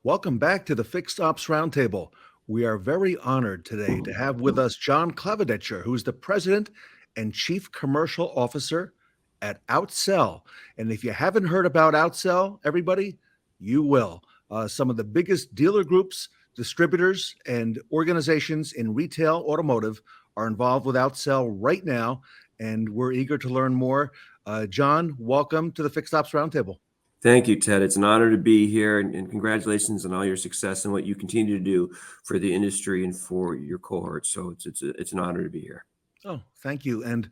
Welcome back to the Fixed Ops Roundtable. We are very honored today to have with us John Clavadetscher, who is the President and Chief Commercial Officer at Outsell. And if you haven't heard about Outsell, everybody, you will. Some of the biggest dealer groups, distributors, and organizations in retail automotive are involved with Outsell right now, and we're eager to learn more. John, welcome to the Fixed Ops Roundtable. Thank you, Ted. It's an honor to be here, and congratulations on all your success and what you continue to do for the industry and for your cohort. So it's an honor to be here. Oh, thank you. And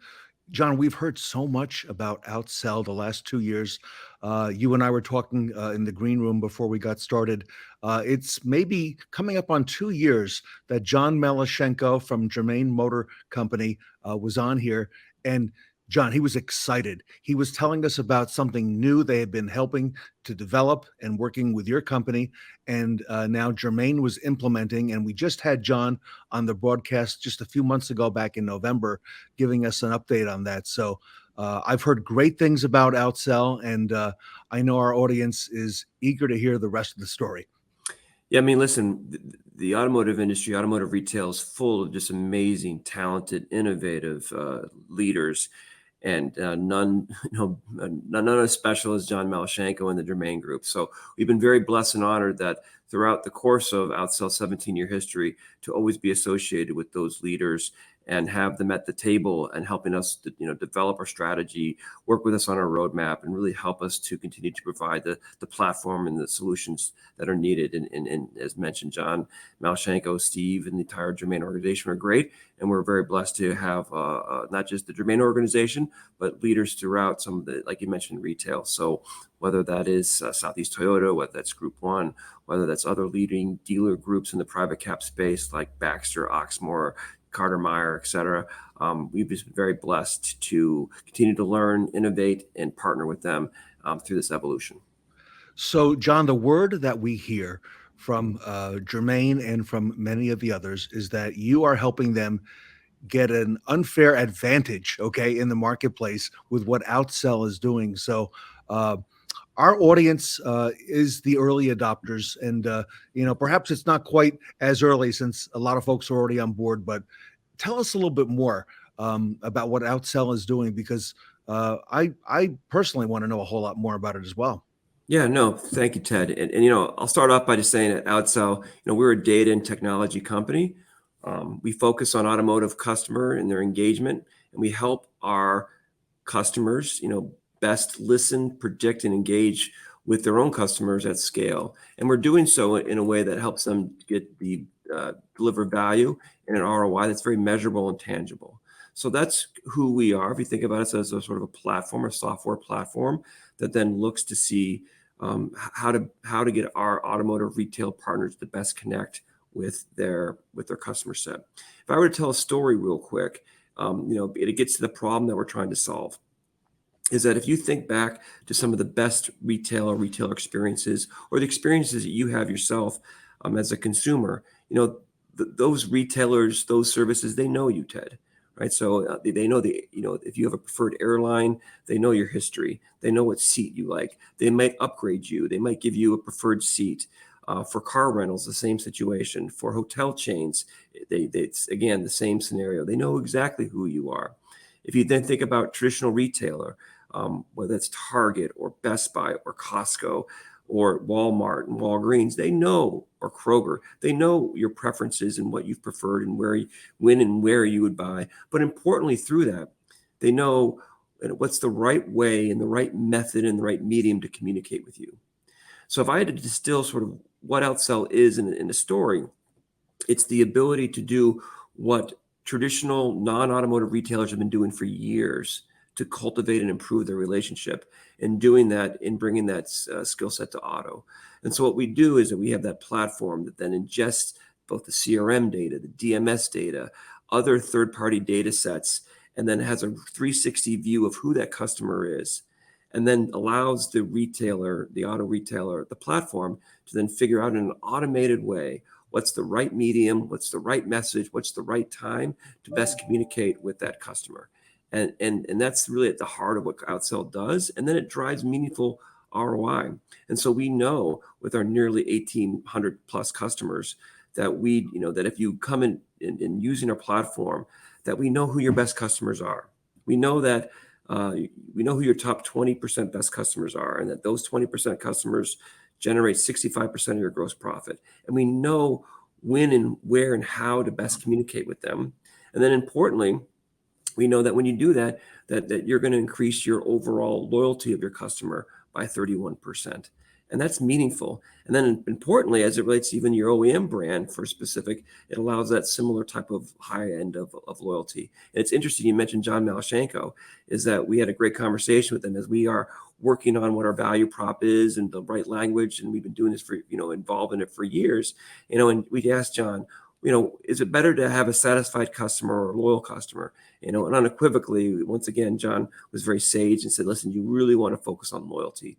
John, we've heard so much about Outsell the last 2 years. You and I were talking in the green room before we got started. It's maybe coming up on 2 years that John Melashenko from Germain Motor Company was on here. And John, he was excited. He was telling us about something new they had been helping to develop and working with your company. And now Germain was implementing. And we just had John on the broadcast just a few months ago, back in November, giving us an update on that. So I've heard great things about Outsell, and I know our audience is eager to hear the rest of the story. Yeah, I mean, listen, the automotive industry, automotive retail is full of just amazing, talented, innovative leaders, and none as special as John Melashenko and the Germain Group. So we've been very blessed and honored that throughout the course of Outsell's 17-year history to always be associated with those leaders and have them at the table and helping us to, develop our strategy, work with us on our roadmap, and really help us to continue to provide the platform and the solutions that are needed. And as mentioned, John Melashenko, Steve, and the entire Germain organization are great. And we're very blessed to have not just the Germain organization, but leaders throughout some of the, like you mentioned, retail. So whether that is Southeast Toyota, whether that's Group 1, whether that's other leading dealer groups in the private cap space like Baxter, Oxmoor, Carter Meyer, et cetera. We've just been very blessed to continue to learn, innovate, and partner with them through this evolution. So, John, the word that we hear from Germain and from many of the others is that you are helping them get an unfair advantage, okay, in the marketplace with what Outsell is doing. So, our audience is the early adopters, and perhaps it's not quite as early since a lot of folks are already on board. But tell us a little bit more about what Outsell is doing, because I personally want to know a whole lot more about it as well. Yeah, no, thank you, Ted. And I'll start off by just saying at Outsell, we're a data and technology company. We focus on automotive customer and their engagement, and we help our customers, best listen, predict, and engage with their own customers at scale. And we're doing so in a way that helps them get the deliver value and an ROI that's very measurable and tangible. So that's who we are. If you think about us as a sort of a platform, a software platform that then looks to see how to get our automotive retail partners to best connect with their customer set. If I were to tell a story real quick, it gets to the problem that we're trying to solve. Is that if you think back to some of the best retailer experiences, or the experiences that you have yourself as a consumer, those retailers, those services, they know you, Ted, right? So they know if you have a preferred airline, they know your history. They know what seat you like. They might upgrade you. They might give you a preferred seat. For car rentals, the same situation. For hotel chains, it's again the same scenario. They know exactly who you are. If you then think about traditional retailer, whether it's Target or Best Buy or Costco or Walmart and Walgreens, they know, or Kroger, they know your preferences and what you've preferred and when and where you would buy. But importantly, through that, they know what's the right way and the right method and the right medium to communicate with you. So if I had to distill sort of what Outsell is in a story, it's the ability to do what traditional non-automotive retailers have been doing for years to cultivate and improve their relationship, and doing that in bringing that skill set to auto. And so what we do is that we have that platform that then ingests both the CRM data, the DMS data, other third-party data sets, and then has a 360 view of who that customer is, and then allows the retailer, the auto retailer, the platform to then figure out in an automated way what's the right medium, what's the right message, what's the right time to best communicate with that customer. And that's really at the heart of what Outsell does. And then it drives meaningful ROI. And so we know with our nearly 1,800 plus customers that that if you come in using our platform, that we know who your best customers are. We know that we know who your top 20% best customers are, and that those 20% customers generate 65% of your gross profit. And we know when and where and how to best communicate with them. And then importantly, we know that when you do that, that you're going to increase your overall loyalty of your customer by 31%. And that's meaningful. And then importantly, as it relates to even your OEM brand for specific, it allows that similar type of high end of loyalty. And it's interesting, you mentioned John Malashenko, is that we had a great conversation with him as we are working on what our value prop is and the right language. And we've been doing this for, involved in it for years, and we asked John, is it better to have a satisfied customer or a loyal customer? And unequivocally, once again, John was very sage and said, listen, you really want to focus on loyalty.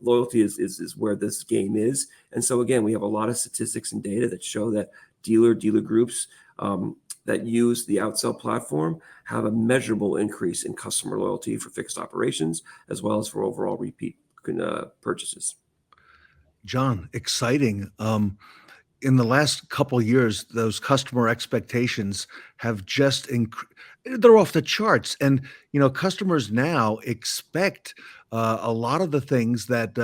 Loyalty is where this game is. And so again, we have a lot of statistics and data that show that dealer groups that use the Outsell platform have a measurable increase in customer loyalty for fixed operations, as well as for overall repeat purchases. John, exciting. In the last couple of years, those customer expectations have just they're off the charts. And, customers now expect a lot of the things that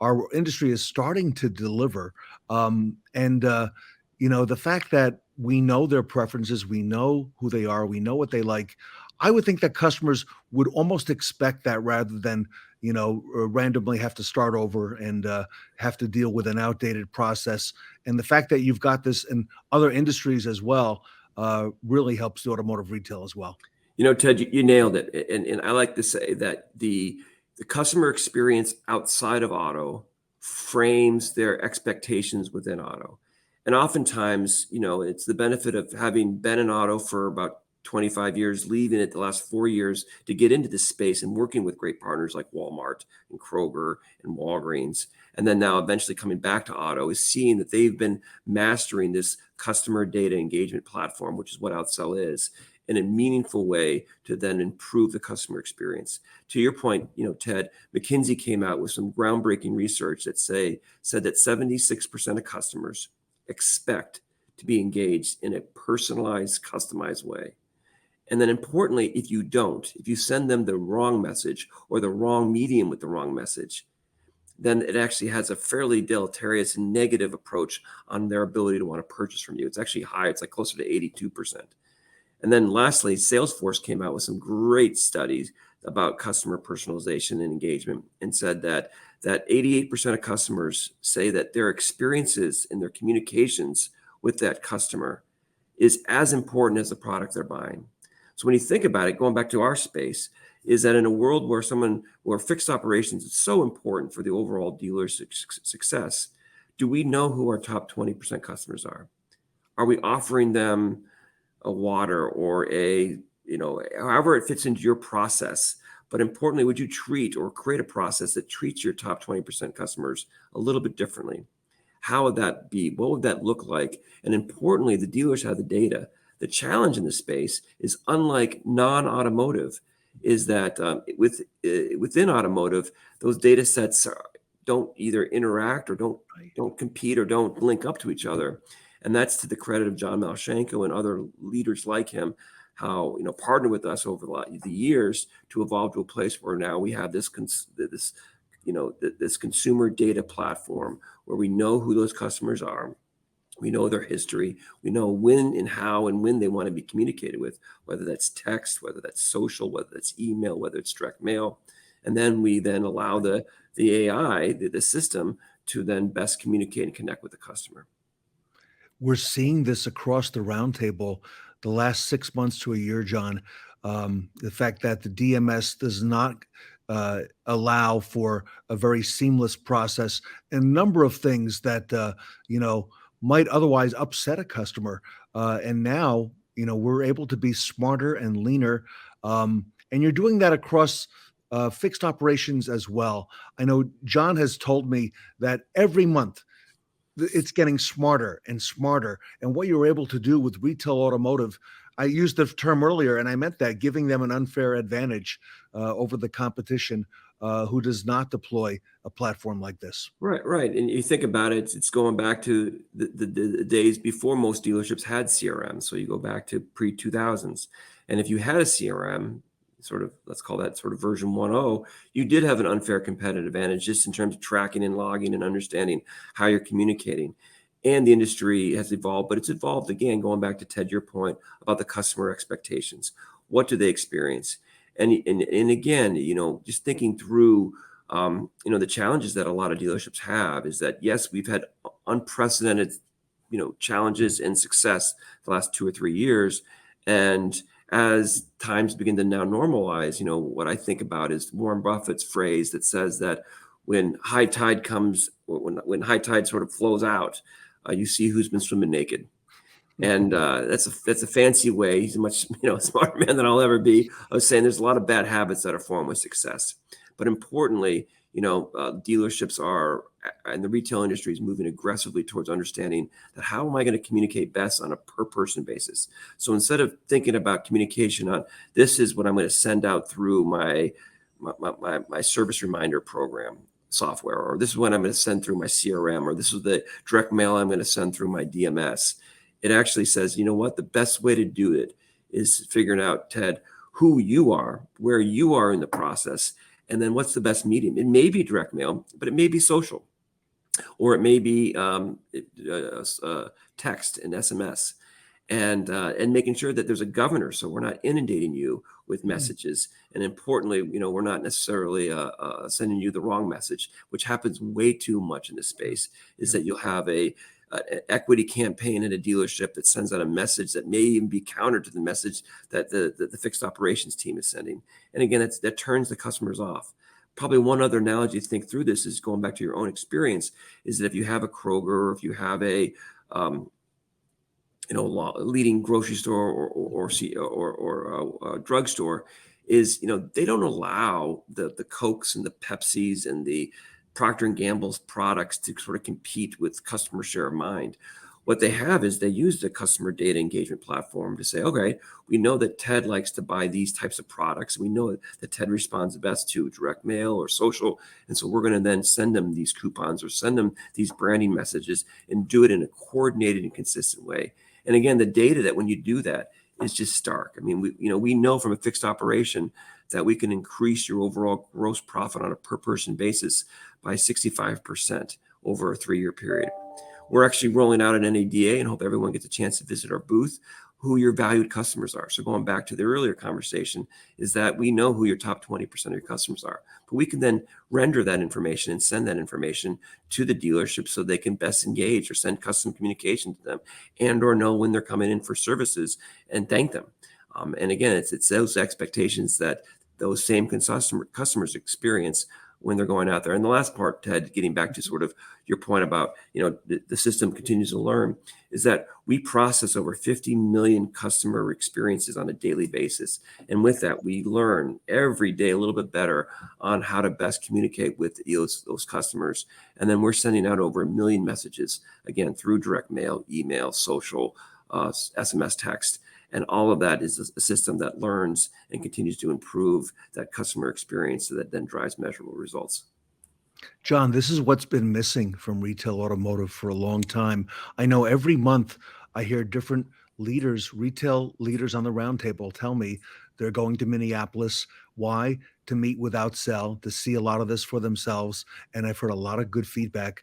our industry is starting to deliver. The fact that we know their preferences, we know who they are, we know what they like. I would think that customers would almost expect that rather than, randomly have to start over and have to deal with an outdated process. And the fact that you've got this in other industries as well really helps the automotive retail as well. Ted, you nailed it. And I like to say that the customer experience outside of auto frames their expectations within auto. And oftentimes, it's the benefit of having been in auto for about 25 years, leaving it the last 4 years to get into this space and working with great partners like Walmart and Kroger and Walgreens. And then now eventually coming back to auto is seeing that they've been mastering this customer data engagement platform, which is what Outsell is, in a meaningful way to then improve the customer experience. To your point, Ted, McKinsey came out with some groundbreaking research that said that 76% of customers expect to be engaged in a personalized, customized way. And then importantly, if you send them the wrong message or the wrong medium with the wrong message, then it actually has a fairly deleterious negative approach on their ability to want to purchase from you. It's actually high. It's like closer to 82%. And then lastly, Salesforce came out with some great studies about customer personalization and engagement and said that 88% of customers say that their experiences and their communications with that customer is as important as the product they're buying. So when you think about it, going back to our space, is that in a world where fixed operations is so important for the overall dealer's success, do we know who our top 20% customers are? Are we offering them a water or however it fits into your process? But importantly, would you treat or create a process that treats your top 20% customers a little bit differently? How would that be? What would that look like? And importantly, the dealers have the data. The challenge in this space is, unlike non-automotive, is that within automotive, those data sets don't either interact or don't compete or don't link up to each other. And that's to the credit of John Malashenko and other leaders like him, how partnered with us over the years to evolve to a place where now we have this consumer data platform where we know who those customers are. We know their history. We know when and how and when they want to be communicated with, whether that's text, whether that's social, whether that's email, whether it's direct mail. And then we allow the AI, the system, to then best communicate and connect with the customer. We're seeing this across the Roundtable the last 6 months to a year, John. The fact that the DMS does not allow for a very seamless process, and a number of things that might otherwise upset a customer. And now, we're able to be smarter and leaner. And you're doing that across fixed operations as well. I know John has told me that every month it's getting smarter and smarter. And what you're able to do with retail automotive, I used the term earlier, and I meant that, giving them an unfair advantage over the competition. who does not deploy a platform like this. Right, right. And you think about it, it's going back to the days before most dealerships had CRM. So you go back to pre 2000s. And if you had a CRM, sort of, let's call that sort of version 1.0, you did have an unfair competitive advantage just in terms of tracking and logging and understanding how you're communicating. And the industry has evolved, but it's evolved again, going back to Ted, your point about the customer expectations. What do they experience? And again, just thinking through the challenges that a lot of dealerships have is that, yes, we've had unprecedented, challenges and success the last 2 or 3 years. And as times begin to now normalize, what I think about is Warren Buffett's phrase that says that when high tide comes, when high tide sort of flows out, you see who's been swimming naked. And that's a fancy way. He's a much smarter man than I'll ever be. I was saying there's a lot of bad habits that are formed with success, but importantly, dealerships are and the retail industry is moving aggressively towards understanding that how am I going to communicate best on a per person basis. So instead of thinking about communication on this is what I'm going to send out through my service reminder program software, or this is what I'm going to send through my CRM, or this is the direct mail I'm going to send through my DMS. It actually says, you know what, the best way to do it is figuring out, Ted, who you are, where you are in the process, and then what's the best medium. It may be direct mail, but it may be social, or it may be text and SMS, and making sure that there's a governor, so we're not inundating you with messages. And importantly, we're not necessarily sending you the wrong message, which happens way too much in this space. Is that you'll have an equity campaign at a dealership that sends out a message that may even be counter to the message that the fixed operations team is sending. And again, that turns the customers off. Probably one other analogy to think through this is going back to your own experience, is that if you have a Kroger, or if you have a leading grocery store or drugstore, is they don't allow the Cokes and the Pepsis and the Procter and Gamble's products to sort of compete with customer share of mind. What they have is they use the customer data engagement platform to say, okay, we know that Ted likes to buy these types of products. We know that Ted responds best to direct mail or social. And so we're going to then send them these coupons or send them these branding messages and do it in a coordinated and consistent way. And again, the data that when you do that is just stark. I mean, we know from a fixed operation that we can increase your overall gross profit on a per person basis by 65% over a 3-year period. We're actually rolling out an NADA and hope everyone gets a chance to visit our booth, who your valued customers are. So going back to the earlier conversation, is that we know who your top 20% of your customers are, but we can then render that information and send that information to the dealership so they can best engage or send custom communication to them, and or know when they're coming in for services and thank them. And again, it's those expectations that those same customers experience when they're going out there. And the last part, Ted, getting back to sort of your point about, the system continues to learn, is that we process over 50 million customer experiences on a daily basis. And with that, we learn every day a little bit better on how to best communicate with those customers. And then we're sending out over 1 million messages, again, through direct mail, email, social, SMS text. And all of that is a system that learns and continues to improve that customer experience that then drives measurable results. John, this is what's been missing from retail automotive for a long time. I know every month I hear different leaders, retail leaders on the roundtable tell me they're going to Minneapolis. Why? To meet with Outsell, to see a lot of this for themselves. And I've heard a lot of good feedback.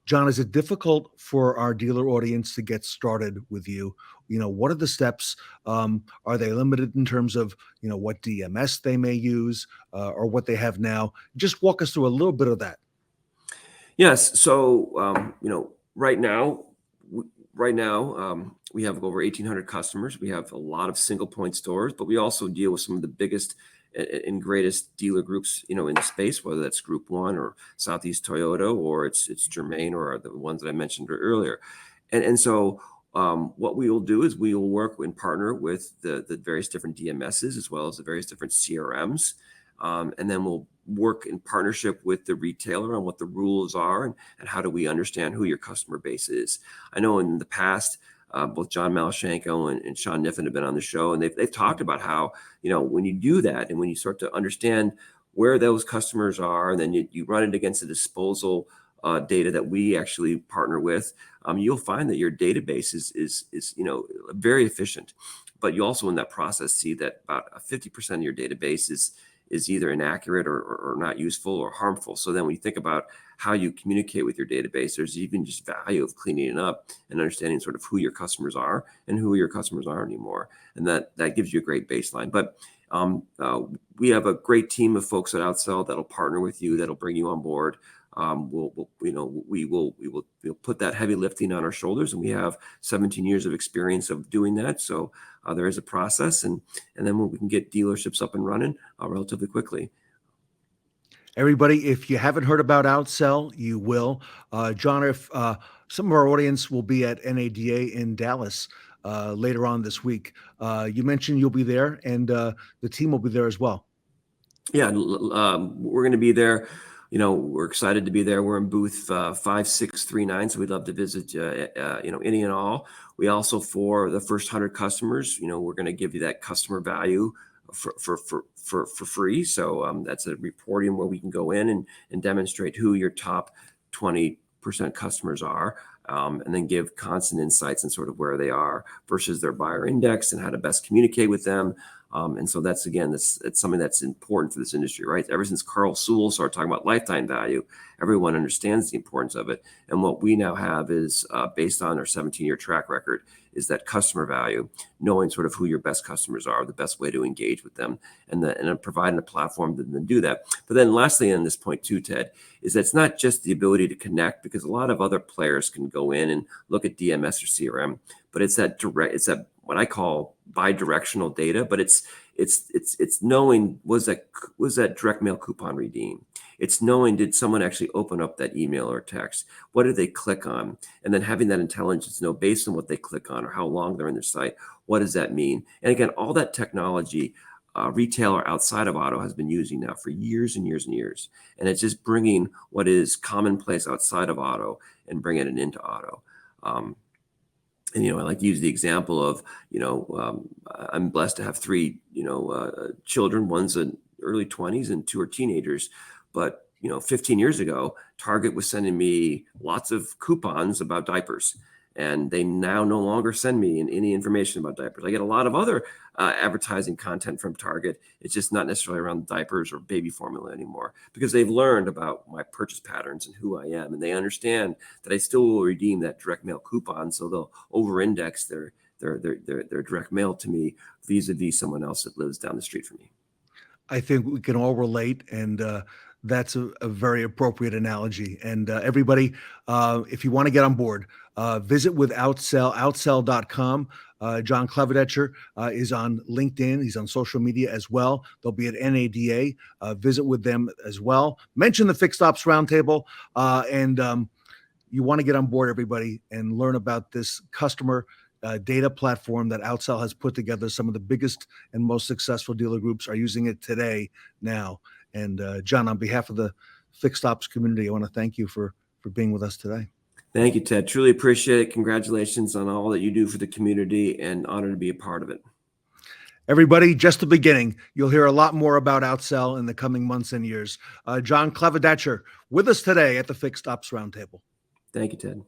John, is it difficult for our dealer audience to get started with you? What are the steps? Are they limited in terms of, what DMS they may use or what they have now? Just walk us through a little bit of that. Yes. So, right now, we have over 1,800 customers. We have a lot of single point stores, but we also deal with some of the biggest and greatest dealer groups, in the space, whether that's Group 1 or Southeast Toyota, or it's Germain, or the ones that I mentioned earlier. And so what we will do is we will work and partner with the various different DMSs as well as the various different CRMs. And then we'll work in partnership with the retailer on what the rules are and how do we understand who your customer base is. I know in the past, both John Malashenko and Sean Niffen have been on the show, and they've talked about how, when you do that and when you start to understand where those customers are, and then you run it against the disposal data that we actually partner with, you'll find that your database is very efficient. But you also in that process see that about 50% of your database is either inaccurate or not useful or harmful. So then when you think about how you communicate with your database, there's even just value of cleaning it up and understanding sort of who your customers are and who your customers aren't anymore. And that gives you a great baseline. But we have a great team of folks at Outsell that'll partner with you, that'll bring you on board. We will put that heavy lifting on our shoulders, and we have 17 years of experience of doing that. So there is a process, and then we can get dealerships up and running relatively quickly. Everybody, if you haven't heard about Outsell, you will. John, if some of our audience will be at NADA in Dallas later on this week, you mentioned you'll be there, and the team will be there as well. Yeah, we're going to be there. We're excited to be there. We're in booth 5639, so we'd love to visit any and all. We also, for the first 100 customers, we're going to give you that customer value for free. So that's a reporting where we can go in and demonstrate who your top 20% customers are, and then give constant insights and sort of where they are versus their buyer index and how to best communicate with them. And so that's, again, it's something that's important for this industry, right? Ever since Carl Sewell started talking about lifetime value, everyone understands the importance of it. And what we now have is, based on our 17-year track record, is that customer value, knowing sort of who your best customers are, the best way to engage with them, and providing a platform to then do that. But then lastly, on this point too, Ted, is that it's not just the ability to connect, because a lot of other players can go in and look at DMS or CRM, but it's that what I call bi-directional data, but it's knowing, was that direct mail coupon redeemed? It's knowing, did someone actually open up that email or text? What did they click on? And then having that intelligence to know, based on what they click on or how long they're in their site, what does that mean? And again, all that technology, retailer outside of auto has been using now for years and years and years. And it's just bringing what is commonplace outside of auto and bringing it into auto. And, I like to use the example of, I'm blessed to have three, children. One's in early 20s and two are teenagers. But, 15 years ago, Target was sending me lots of coupons about diapers. And they now no longer send me any information about diapers. I get a lot of other advertising content from Target. It's just not necessarily around diapers or baby formula anymore, because they've learned about my purchase patterns and who I am. And they understand that I still will redeem that direct mail coupon. So they'll over-index their direct mail to me vis-a-vis someone else that lives down the street from me. I think we can all relate, and that's a very appropriate analogy. And everybody, if you want to get on board, visit with Outsell, outsell.com. John Clavadetscher is on LinkedIn. He's on social media as well. They'll be at NADA. Visit with them as well. Mention the Fixed Ops Roundtable, and you want to get on board, everybody, and learn about this customer data platform that Outsell has put together. Some of the biggest and most successful dealer groups are using it today now. And John, on behalf of the Fixed Ops community, I want to thank you for being with us today. Thank you, Ted. Truly appreciate it. Congratulations on all that you do for the community, and honored to be a part of it. Everybody, just the beginning. You'll hear a lot more about Outsell in the coming months and years. John Clavadetscher with us today at the Fixed Ops Roundtable. Thank you, Ted.